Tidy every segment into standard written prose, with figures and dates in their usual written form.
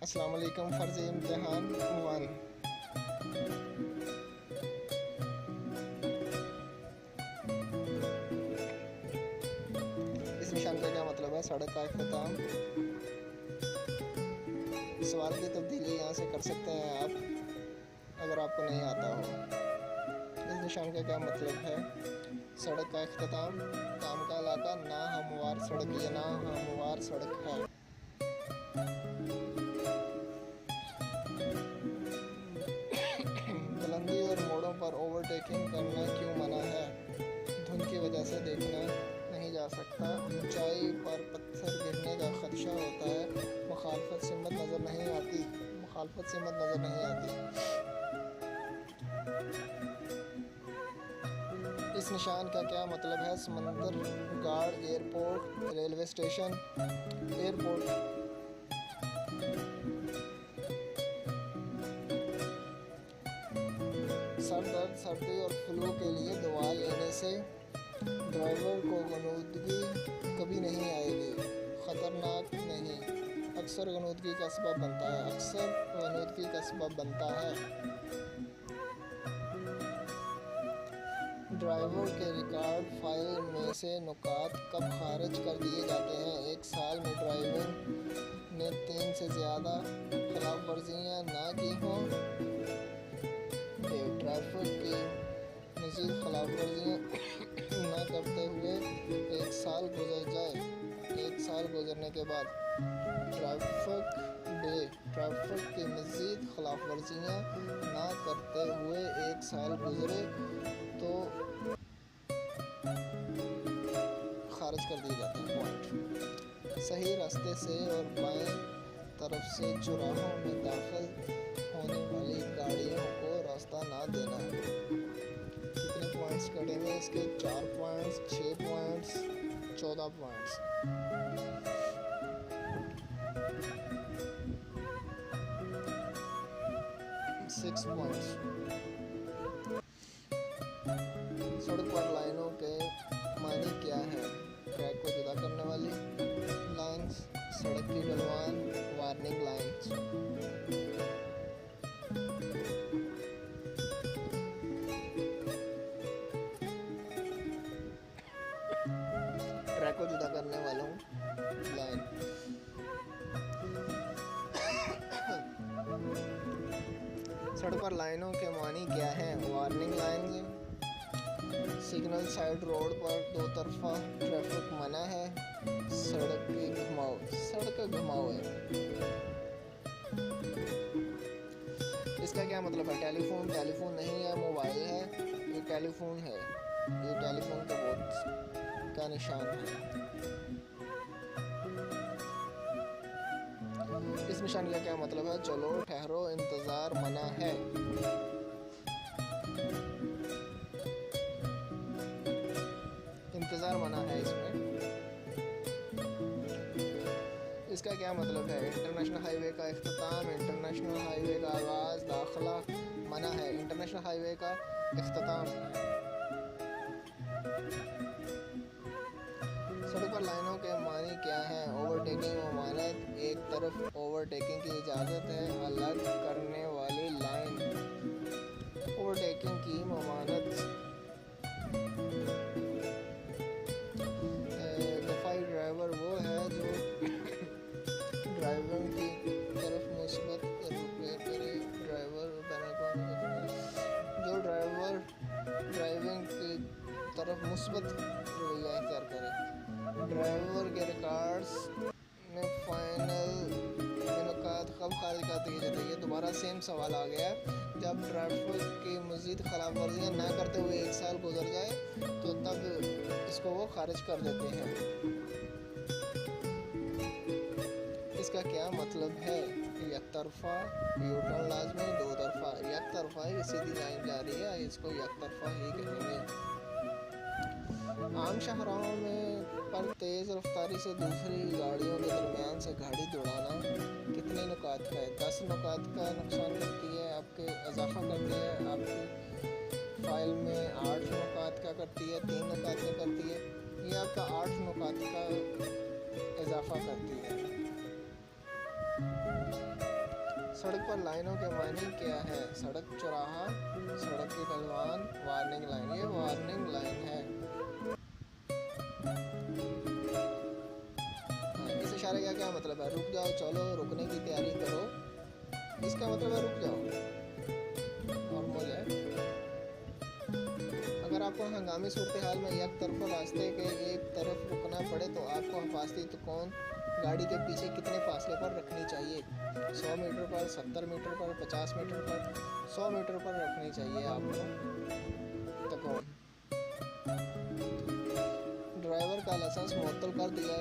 अस्सलाम वालेकुम। फ़र्ज़ इम्तिहान 1। इस निशान का क्या मतलब है? सड़क का इख्तिताम। सवाल की तब्दीली यहाँ से कर सकते हैं आप, अगर आपको नहीं आता हो। इस निशान का क्या मतलब है? सड़क का इख्तिताम, काम का इलाका, नाहमवार सड़क, ये नाहमवार सड़क है। बुलंदी और मोड़ों पर ओवरटेकिंग करना क्यों मना है? धुंध की वजह से देखना नहीं जा सकता, ऊंचाई पर पत्थर गिरने का खदशा होता है, मुखालफत सिमत नज़र नहीं आती, मुखालफत सिमत नज़र नहीं आती। इस निशान का क्या मतलब है? समंदर, guard, airport, railway station. Airport. Sir दर्द, सर्दी और फ्लू के लिए दवा लेने से ड्राइवर को गनूदगी कभी नहीं आएगी। ख़तरनाक नहीं, अक्सर गनूदगी का सबब बनता है, अक्सर गनूदगी का सबब बनता है। ड्राइवर के रिकॉर्ड फाइल में से नुकात कब खारिज कर दिए जाते हैं? एक साल में ड्राइवर ने 3 से ज़्यादा खिलाफ वर्जियाँ ना की हों, ट्रैफिक की मज़ीद खिलाफ वर्जियाँ न करते हुए 1 साल गुजर जाए। 1 साल गुजरने के बाद ट्रैफिक की मज़ीद खिलाफ वर्जियाँ ना करते हुए 1 साल गुजरे तो खारिज कर दिए जाते हैं। पॉइंट। सही रास्ते से और बाएं तरफ से चौराहों में दाखिल होने वाली गाड़ियों को रास्ता ना देना। कितने पॉइंट्स कटेंगे इसके? 4 पॉइंट्स, 6 पॉइंट्स, 14 पॉइंट्स। 6 पॉइंट्स। सड़क पर लाइनों के मानी क्या है? ट्रैक को जुदा करने वाली लाइन्स, सड़क की ढलवान, वार्निंग लाइन्स। ट्रैक को जुदा करने वालों लाइन। सड़क पर लाइनों के मानी क्या हैं? Warning line. Signal side road पर 2 तरफा ट्रैफिक मना है। सड़क के घुमाव, सड़क का घुमाव है। इसका क्या मतलब है? टेलीफोन, टेलीफोन नहीं है, मोबाइल है। ये टेलीफोन है, ये टेलीफोन का बोर्ड का निशान है। इस निशान का क्या मतलब है? चलो, ठहरो, इंतजार मना है। इंतजार मना है इसमें। इसका क्या मतलब है? इंटरनेशनल हाईवे का इख्तिताम, इंटरनेशनल हाईवे का आगाज, दाखिला मना है। इंटरनेशनल हाईवे का इख्तिताम। सड़क पर लाइनों के मानी क्या हैं? ओवरटेकिंग ममानत, एक तरफ ओवरटेकिंग की इजाज़त है, अलग करने वाली लाइन। ओवरटेकिंग की ममानत। दफाई ड्राइवर वो है जो ड्राइवर की तरफ मुस्बत रुपये करे। ड्राइवर जो ड्राइवर ड्राइविंग की तरफ मुस्बत रवैया इख्तियार करे। ड्राइवर के रिकॉर्ड्स में फाइनल नुकात कब खारिज कर दिए जाते हैं? ये दोबारा सेम सवाल आ गया। जब ट्रैफिक की मज़ीद खिलाफ वर्जियाँ ना करते हुए 1 साल गुजर जाए तो तब इसको वो खारिज कर देते हैं। इसका क्या मतलब है? एक तरफा यू टर्न लाजमी, 2 तरफा। एक तरफा ही सीधी लाइन जा रही है, इसको एक तरफा ही कहेंगे। आम शाहराहों में पर तेज़ रफ्तारी से दूसरी गाड़ियों के दरमियान से गाड़ी दौड़ाना कितने नुकात का है? 10 नुकात का नुकसान करती है, आपके इजाफा करती है। आपकी फाइल में 8 नुकात का करती है, 3 नुकात का करती है। ये आपका 8 नुकात का इजाफा करती है। सड़क पर लाइनों के मायने क्या है? सड़क चौराहा, सड़क की ढलवान, वार्निंग लाइन। ये वार्निंग लाइन है। इस इशारे का क्या मतलब है? रुक जाओ, चलो, रुकने की तैयारी करो। इसका मतलब है रुक जाओ। नॉर्मल है। अगर आपको हंगामी सूरत हाल में एक तरफा रास्ते के एक तरफ रुकना पड़े तो आपको हिफाजती कौन गाड़ी के पीछे कितने फासले पर रखनी चाहिए? 100 मीटर पर, 70 मीटर पर, 50 मीटर पर, 100 मीटर पर रखनी चाहिए आपको। तो कौन? ड्राइवर का लाइसेंस मुअत्तल कर दिया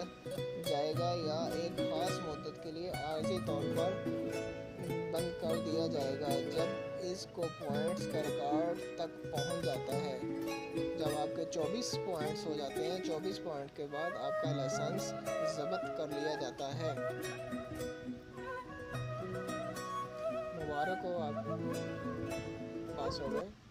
जाएगा या एक खास मुद्दत के लिए आर्जी तौर पर बंद कर दिया जाएगा जब इसको पॉइंट्स का रिकॉर्ड तक पहुंच जाता है। जब आपके 24 पॉइंट्स हो जाते हैं, 24 पॉइंट के बाद आपका लाइसेंस जब्त कर लिया जाता है। मुबारक हो, आप पास हो गए।